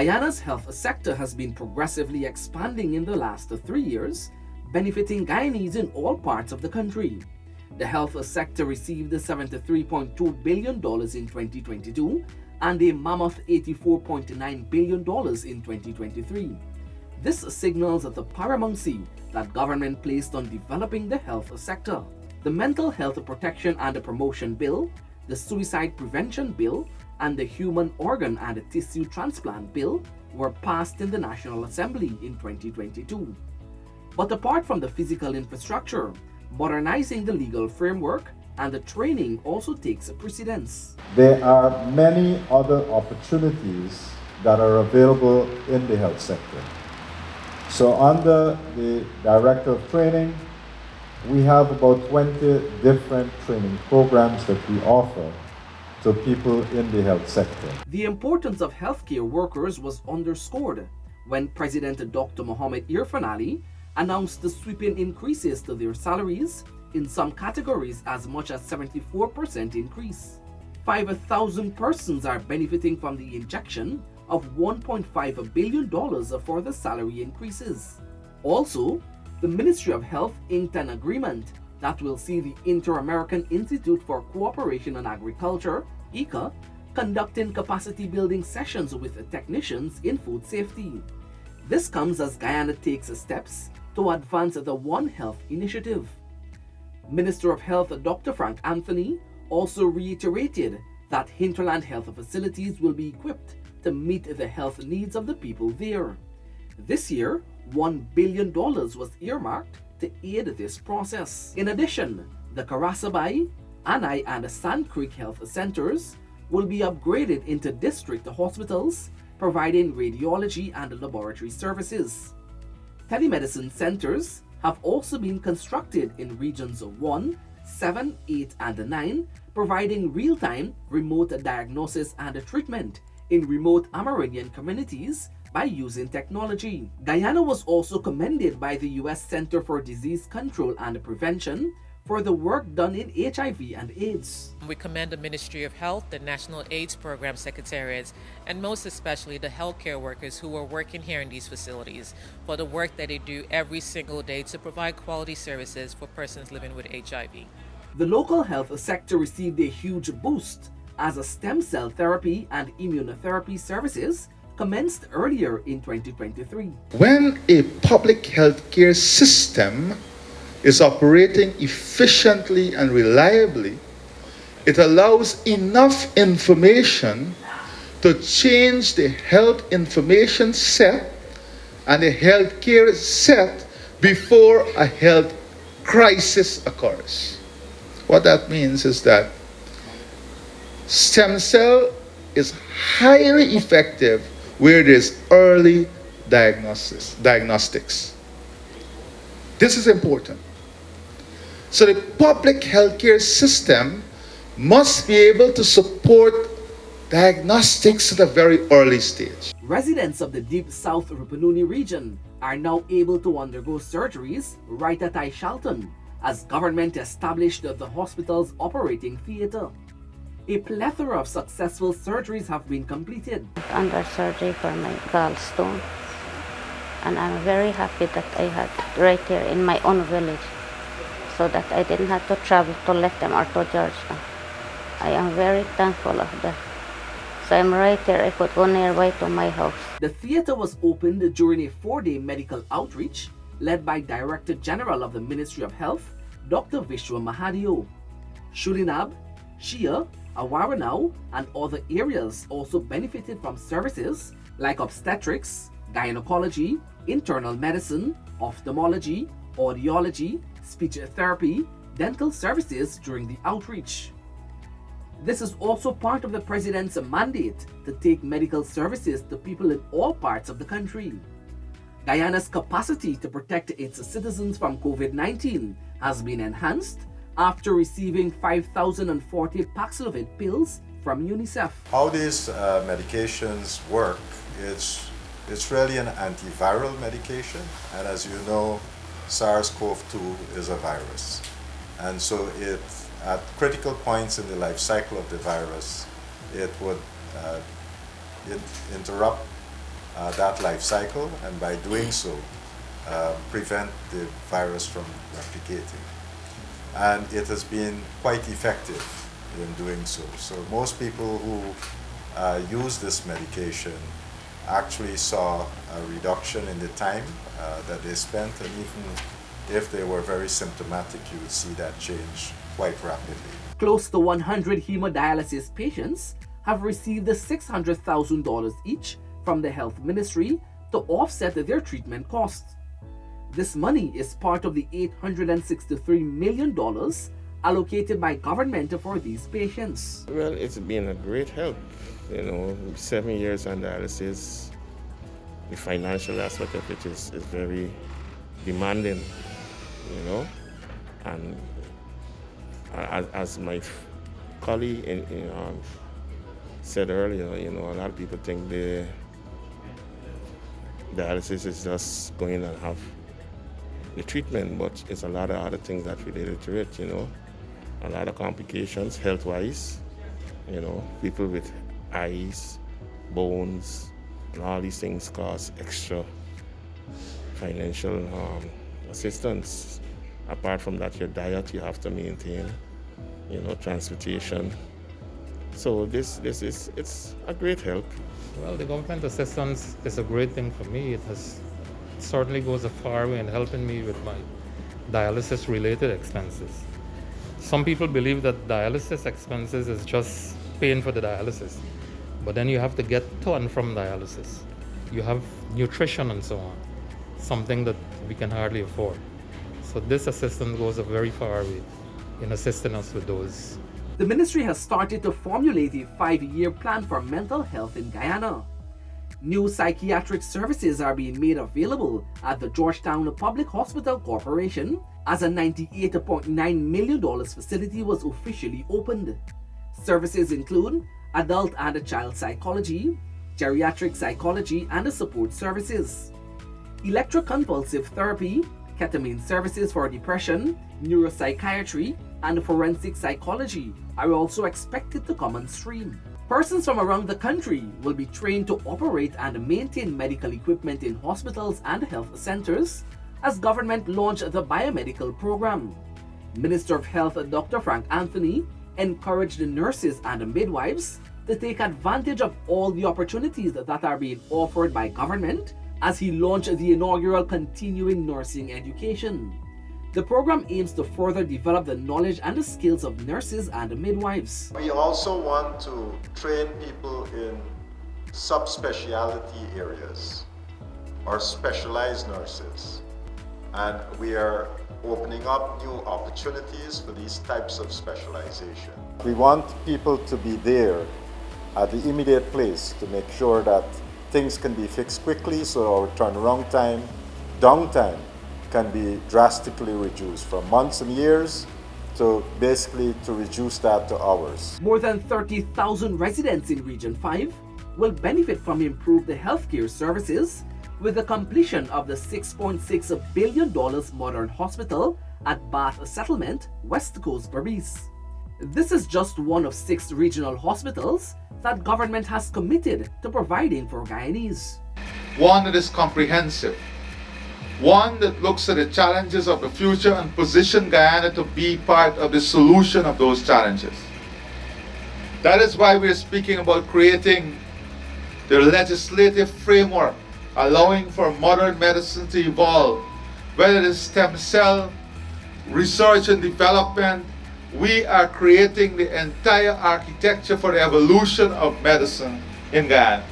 Guyana's health sector has been progressively expanding in the last 3 years, benefiting Guyanese in all parts of the country. The health sector received $73.2 billion in 2022 and a mammoth $84.9 billion in 2023. This signals the paramountcy that government placed on developing the health sector. The Mental Health Protection and Promotion Bill, the Suicide Prevention Bill, and the Human Organ and Tissue Transplant Bill were passed in the National Assembly in 2022. But apart from the physical infrastructure, modernizing the legal framework and the training also takes precedence. There are many other opportunities that are available in the health sector. So under the Director of Training, we have about 20 different training programs that we offer to people in the health sector. The importance of healthcare workers was underscored when President Dr. Mohamed 𝐎𝐅𝐅𝐈𝐂𝐄 announced the sweeping increases to their salaries, in some categories as much as 74% increase. 5,000 persons are benefiting from the injection of $1.5 billion for the salary increases. Also, the Ministry of Health inked an agreement that will see the Inter-American Institute for Cooperation on Agriculture, 𝐘𝐄𝐀, conducting capacity building sessions with technicians in food safety. This comes as Guyana takes steps to advance the One Health initiative. Minister of Health Dr. Frank Anthony also reiterated that hinterland health facilities will be equipped to meet the health needs of the people there. This year, $1 billion was earmarked to aid this process. In addition, the Karasabai, Anai, and Sand Creek Health Centers will be upgraded into district hospitals, providing radiology and laboratory services. Telemedicine centers have also been constructed in regions 1, 7, 8, and 9, providing real-time remote diagnosis and treatment in remote Amerindian communities by using technology. Guyana was also commended by the U.S. Center for Disease Control and Prevention for the work done in HIV and AIDS. We commend the Ministry of Health, the National AIDS Program Secretariats, and most especially the healthcare workers who are working here in these facilities for the work that they do every single day to provide quality services for persons living with HIV. The local health sector received a huge boost as a stem cell therapy and immunotherapy services commenced earlier in 2023. When a public healthcare system is operating efficiently and reliably, it allows enough information to change the health information set and the healthcare set before a health crisis occurs. What that means is that stem cell is highly effective where there's early diagnostics. This is important. So the public healthcare system must be able to support diagnostics at a very early stage. Residents of the Deep South Rupununi region are now able to undergo surgeries right at Aishalton as government established the hospital's operating theater. A plethora of successful surgeries have been completed. Under surgery for my gallstone, and I'm very happy that I had right here in my own village, so that I didn't have to travel to Lethem or to Georgetown. I am very thankful of that. So I'm right here, I could go nearby to my house. The theater was opened during a 4-day medical outreach led by Director General of the Ministry of Health, Dr. Vishwa Mahadio. Shulinab, Shia, Awaranao, and other areas also benefited from services like obstetrics, gynecology, internal medicine, ophthalmology, audiology, speech therapy, dental services during the outreach. This is also part of the President's mandate to take medical services to people in all parts of the country. Guyana's capacity to protect its citizens from COVID-19 has been enhanced after receiving 5,040 Paxlovid pills from UNICEF. How these medications work, it's really an antiviral medication, and as you know, SARS-CoV-2 is a virus. And so at critical points in the life cycle of the virus, it would interrupt that life cycle, and by doing so, prevent the virus from replicating. And it has been quite effective in doing so. So most people who use this medication actually saw a reduction in the time that they spent, and even if they were very symptomatic, you would see that change quite rapidly. Close to 100 hemodialysis patients have received $600,000 each from the Health Ministry to offset their treatment costs. This money is part of the $863 million allocated by government for these patients. Well, it's been a great help. 7 years on dialysis, the financial aspect of it is very demanding, and as my colleague said earlier, a lot of people think the dialysis is just going and have the treatment, but it's a lot of other things that related to it, a lot of complications health-wise, people with eyes, bones, and all these things cost extra financial assistance. Apart from that, your diet you have to maintain, transportation. So it's a great help. Well, the government assistance is a great thing for me. It certainly goes a far way in helping me with my dialysis-related expenses. Some people believe that dialysis expenses is just paying for the dialysis, but then you have to get to and from dialysis. You have nutrition and so on, something that we can hardly afford. So this assistance goes a very far way in assisting us with those. The ministry has started to formulate a 5-year plan for mental health in Guyana. New psychiatric services are being made available at the Georgetown Public Hospital Corporation as a $98.9 million facility was officially opened. Services include adult and child psychology, geriatric psychology and support services, electroconvulsive therapy, ketamine services for depression, neuropsychiatry, and forensic psychology are also expected to come on stream. Persons from around the country will be trained to operate and maintain medical equipment in hospitals and health centers as government launched the biomedical program. Minister of Health Dr. Frank Anthony encouraged the nurses and midwives to take advantage of all the opportunities that are being offered by government as he launched the inaugural continuing nursing education. The program aims to further develop the knowledge and the skills of nurses and midwives. We also want to train people in subspecialty areas or specialized nurses. And we are opening up new opportunities for these types of specialization. We want people to be there at the immediate place to make sure that things can be fixed quickly, so our turnaround time, downtime, can be drastically reduced from months and years to basically to reduce that to hours. More than 30,000 residents in Region 5 will benefit from improved healthcare services with the completion of the $6.6 billion modern hospital at Bath Settlement, West Coast, Berbice. This is just one of 6 regional hospitals that government has committed to providing for Guyanese. One that is comprehensive, one that looks at the challenges of the future and position Guyana to be part of the solution of those challenges. That is why we are speaking about creating the legislative framework allowing for modern medicine to evolve, whether it is stem cell, research and development. We are creating the entire architecture for the evolution of medicine in Guyana.